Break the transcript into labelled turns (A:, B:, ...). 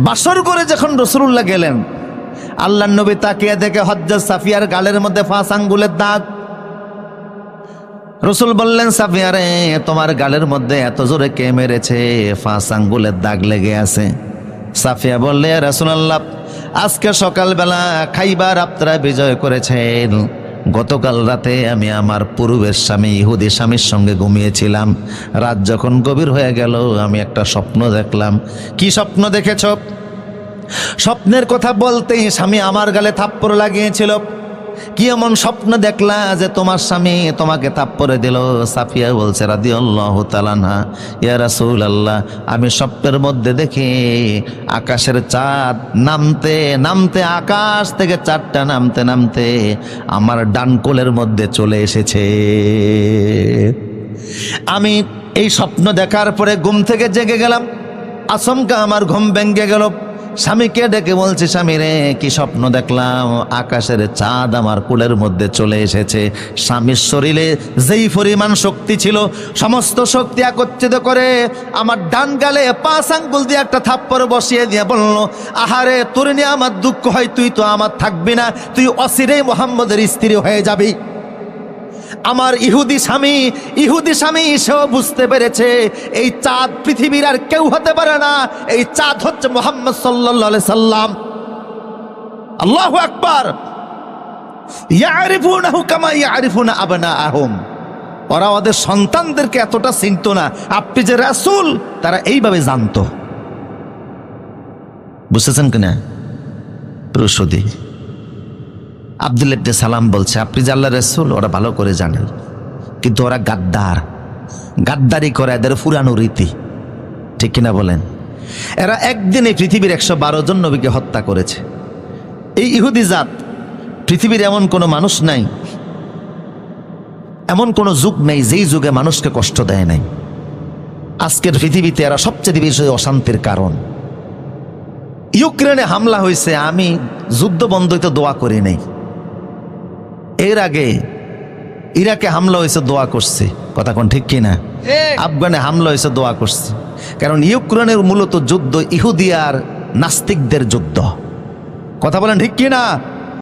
A: বাসর করে যখন রাসূলুল্লাহ গেলেন, আল্লাহর নবী তাকিয়ে দেখে হযরত সাফিয়ার গালের মধ্যে 5 আঙ্গুলের দাগ। রাসূল বললেন, সাফিয়া রে, তোমার গালের মধ্যে এত জোরে কে মেরেছে? 5 আঙ্গুলের দাগ লেগে আছে। সাফিয়া বললে, ইয়া রাসূলুল্লাহ, আজকে সকালবেলা খাইবার আপনারা বিজয় করেছেন। গতকাল রাতে আমি আমার পূর্বের স্বামী ইহুদি স্বামীর সঙ্গে ঘুমিয়েছিলাম। রাত যখন গভীর হয়ে গেল, আমি একটা স্বপ্ন দেখলাম। কি স্বপ্ন দেখেছ? স্বপ্নের কথা বলতেই স্বামী আমার গালে থাপ্পড় লাগিয়েছিল। কি এমন স্বপ্ন দেখলা যে তোমার স্বামী তোমাকে থাপ্পড়ে দিল? সাফিয়া বলছে রাদিয়াল্লাহু তাআলা আনহা, ইয়া রাসূলুল্লাহ, আমি স্বপ্নের মধ্যে দেখি আকাশের চাঁদ নামতে নামতে, আকাশ থেকে চাঁদটা নামতে নামতে আমার ডান কোলের মধ্যে চলে এসেছে। আমি এই স্বপ্ন দেখার পরে ঘুম থেকে জেগে গেলাম। আচমকা আমার ঘুম ভেঙে গেল। স্বামীকে ডেকে বলছি, স্বামী রে, কি স্বপ্ন দেখলাম? আকাশের চাঁদ আমার কোলের মধ্যে চলে এসেছে। স্বামীর শরীরে যেই পরিমাণ শক্তি ছিল, সমস্ত শক্তি একত্রিত করে আমার ডান গালে 5 আঙ্গুল দিয়ে একটা থাপ্পড় বসিয়ে দিয়ে বলল, আহারে, তোর নিয়ে আমার দুঃখ হয়, তুই তো আমার থাকবি না, তুই অচিরেই মুহাম্মদের স্ত্রী হয়ে যাবি। আমার ইহুদি স্বামী সেও বুঝতে পেরেছে এই চাঁদ পৃথিবীর আর কেউ হতে পারে না, এই চাঁদ হচ্ছে মুহাম্মদ সাল্লাল্লাহু আলাইহি সাল্লাম। আল্লাহু আকবার। ইয়ারিফুনাহু কামা ইয়ারিফুনা আবনাআহুম। ওরা ওদের সন্তানদেরকে এতটা চিনতো না, আপনি যে রাসূল তারা এইভাবে জানতো। বুঝতেছেন কিনা? প্রসূতি আব্দুল্লাহ ইবনে সালাম বলছে, আপনি যে আল্লাহর রাসূল ওরা ভালো করে জানেন, কিন্তু ওরা গাদ্দারি করে, এদের পুরানো রীতি। ঠিক কিনা বলেন? এরা একদিনে পৃথিবীর 112 জন নবীকে হত্যা করেছে। এই ইহুদি জাত, পৃথিবীর এমন কোনো মানুষ নাই, এমন কোনো যুগ নেই যেই যুগে মানুষকে কষ্ট দেয় নাই। আজকের পৃথিবীতে এরা সবচেয়ে বেশি অশান্তির কারণ। ইউক্রেনে হামলা হয়েছে, আমি যুদ্ধ বন্ধ হইতে দোয়া করি নাই। এর আগে ইরাকে হামলা হয়েছে, দোয়া করছে। কথা কোন ঠিক কিনা? আফগানে হামলা হয়েছে, দোয়া করছে। কারণ ইউক্রেনের মূলত যুদ্ধ ইহুদি আর নাস্তিকদের যুদ্ধ। কথা বলেন ঠিক কিনা?